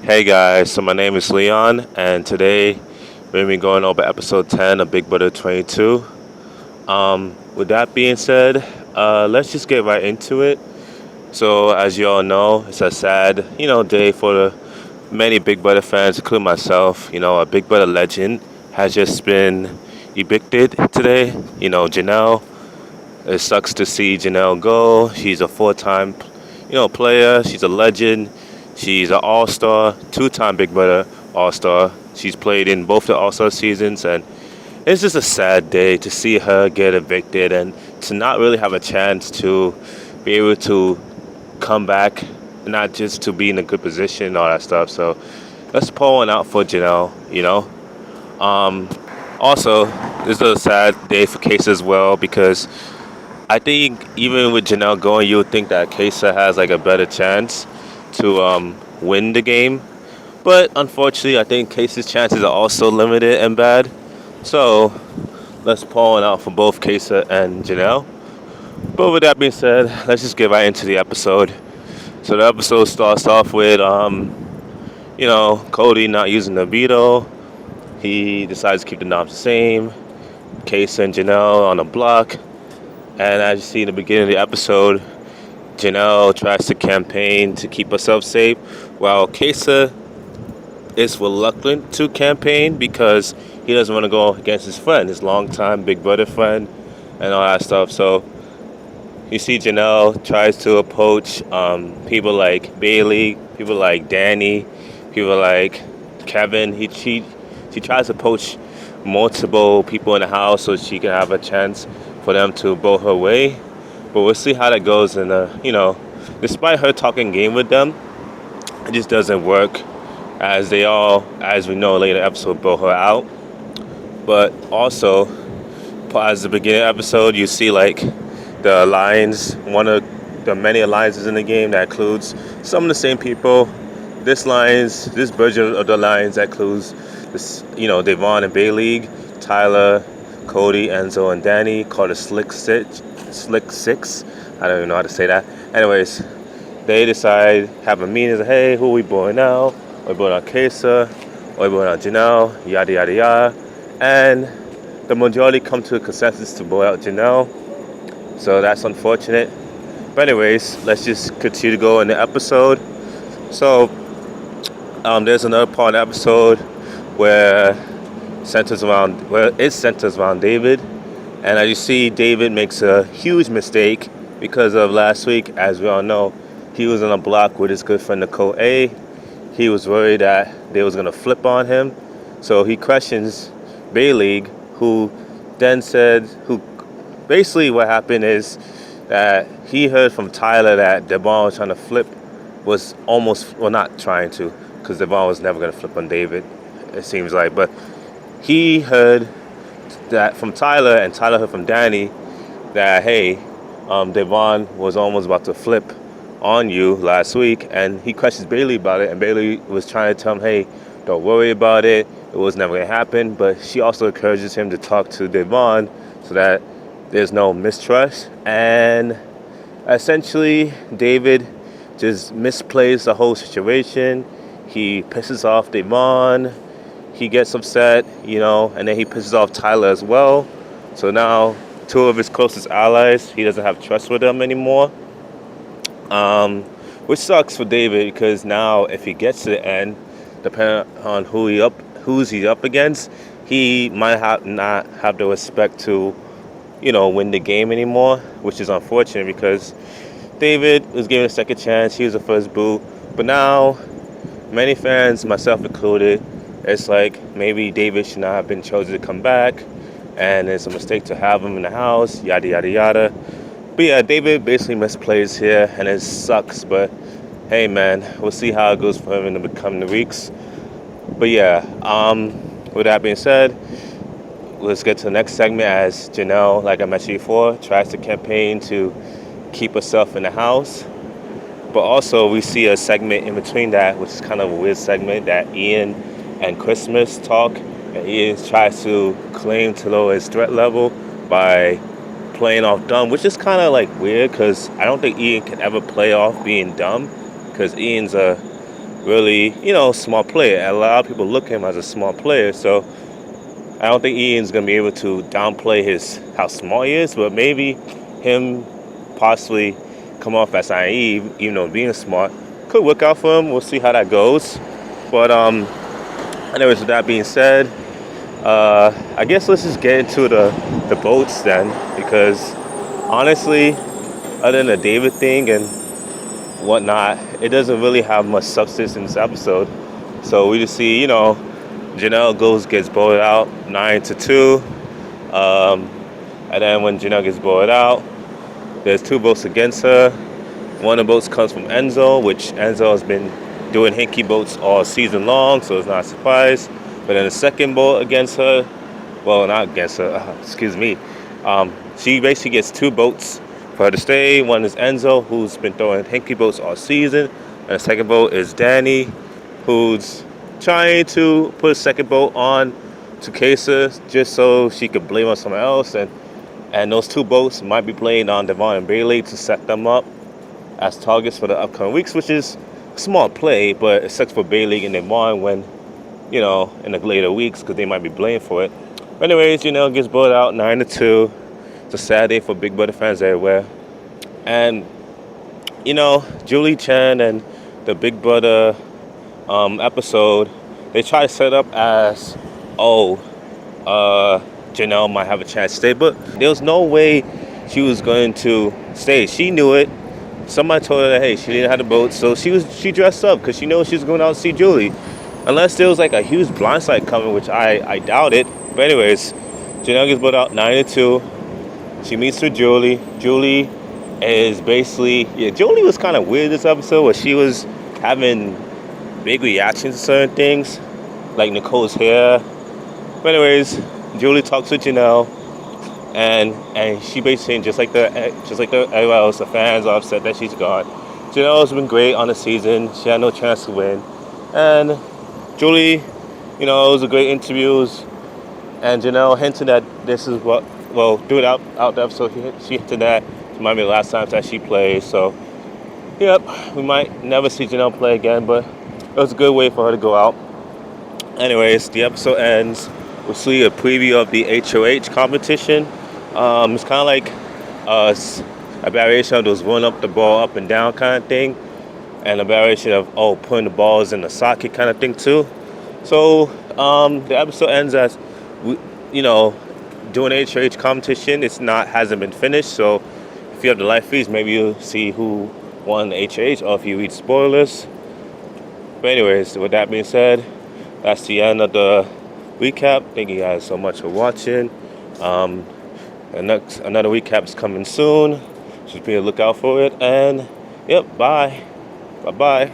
Hey guys, so my name is Leon, and today we're going to be going over episode 10 of Big Brother 22. With that being said, let's just get right into it. So, as you all know, it's a sad, day for many Big Brother fans, including myself. A Big Brother legend has just been evicted today. Janelle. It sucks to see Janelle go. She's a four-time, player. She's a legend. She's an all-star, two-time Big Brother all-star. She's played in both the all-star seasons, and it's just a sad day to see her get evicted and to not really have a chance to be able to come back, not just to be in a good position and all that stuff. So let's pour one out for Janelle. Um, Also, this is a sad day for Case as well because I think even with Janelle going, you would think that Kesa has like a better chance to win the game. But unfortunately, I think Case's chances are also limited and bad. So let's pour one out for both Kesa and Janelle. But with that being said, let's just get right into the episode. So the episode starts off with Cody not using the veto. He decides to keep the knobs the same. Kesa and Janelle on the block. And as you see in the beginning of the episode, Janelle tries to campaign to keep herself safe, while Kesa is reluctant to campaign because he doesn't want to go against his friend, his longtime Big Brother friend, and all that stuff. So you see Janelle tries to approach people like Bailey, people like Danny, people like Kevin. She tries to approach multiple people in the house so she can have a chance for them to vote her way. But we'll see how that goes. And, despite her talking game with them, it just doesn't work as they all, as we know later episode, vote her out. But also, as the beginning episode, you see like the alliance, one of the many alliances in the game that includes some of the same people. This version of the alliance that includes this, Devon and Bailey, Tyler, Cody, Enzo, and Danny, called the Slick Six. I don't even know how to say that. Anyways, they decide, have a meeting, say, hey, who are we boring now? Are we boring out Kesa? Are we boring out Janelle? Yada, yada, yada. And the majority come to a consensus to boy out Janelle. So that's unfortunate. But anyways, let's just continue to go in the episode. So there's another part of the episode where it centers around David. And as you see, David makes a huge mistake because of last week. As we all know, he was on a block with his good friend Nicole A. He was worried that they was going to flip on him. So he questions Bailey, who basically what happened is that he heard from Tyler that Devon was trying to flip, not trying to, because Devon was never going to flip on David, it seems like. But he heard that from Tyler, and Tyler heard from Danny that, hey, Devon was almost about to flip on you last week, and he questions Bailey about it, and Bailey was trying to tell him, hey, don't worry about it, it was never going to happen. But she also encourages him to talk to Devon so that there's no mistrust. And essentially, David just misplays the whole situation. He pisses off Devon. He gets upset, and then he pisses off Tyler as well. So now, two of his closest allies, he doesn't have trust with them anymore. Which sucks for David because now, if he gets to the end, depending on who's he up against, he might not have the respect to, win the game anymore, which is unfortunate because David was given a second chance. He was the first boot, but now many fans, myself included, it's like maybe David should not have been chosen to come back, and it's a mistake to have him in the house, yada, yada, yada. But yeah, David basically misplays here, and it sucks, but hey, man, we'll see how it goes for him in the coming weeks. But yeah, with that being said, let's get to the next segment as Janelle, like I mentioned before, tries to campaign to keep herself in the house. But also, we see a segment in between that, which is kind of a weird segment, that Ian and Christmas talk, and Ian tries to claim to lower his threat level by playing off dumb, which is kind of like weird because I don't think Ian can ever play off being dumb because Ian's a really, smart player. A lot of people look at him as a smart player, so I don't think Ian's gonna be able to downplay his how smart he is, but maybe him possibly come off as naive, even though being smart, could work out for him. We'll see how that goes. But anyways, with that being said, I guess let's just get into the boats then, because honestly, other than the David thing and whatnot, it doesn't really have much substance in this episode. So we just see, Janelle gets bowled out 9-2. Um, and then when Janelle gets bowled out, there's 2 votes against her. One of the votes comes from Enzo, which Enzo has been doing hinky votes all season long, so it's not a surprise. But then the second vote against her, well, not against her, excuse me. She basically gets 2 votes for her to stay. One is Enzo, who's been throwing hinky votes all season. And the second vote is Danny, who's trying to put a second vote on to Kesa just so she could blame on someone else. And those 2 votes might be playing on Devon and Bailey to set them up as targets for the upcoming weeks, which is a small play, but it sucks for Bailey and Devon when, in the later weeks, because they might be blamed for it. But anyways, gets bowled out 9-2. It's a sad day for Big Brother fans everywhere. And, Julie Chen and the Big Brother episode, they try to set up as, Janelle might have a chance to stay, but there was no way she was going to stay. She knew it. Somebody told her that, hey, she didn't have the boat, so she dressed up because she knows she's going out to see Julie. Unless there was like a huge blindside coming, which I doubt it. But anyways, Janelle gets bowled out 9-2. She meets with Julie. Julie is basically, Julie was kind of weird this episode where she was having big reactions to certain things, like Nicole's hair. But anyways, Julie talks with Janelle, and she basically just like everyone else, the fans are upset that she's gone. Janelle's been great on the season. She had no chance to win, and Julie, it was a great interviews, and Janelle hinted that this is through out the episode, she hinted that it might be the last time that she plays. So, yep, we might never see Janelle play again, but it was a good way for her to go out. Anyways, the episode ends. We'll see a preview of the HOH competition. It's kind of like a variation of those run up the ball up and down kind of thing, and a variation of putting the balls in the socket kind of thing too. So the episode ends as doing HOH competition. Hasn't been finished. So if you have the live feeds, maybe you'll see who won the HOH, or if you read spoilers. But anyways, with that being said, that's the end of the recap. Thank you guys so much for watching. Another recap is coming soon. Just be on the lookout for it. And yep, bye. Bye-bye.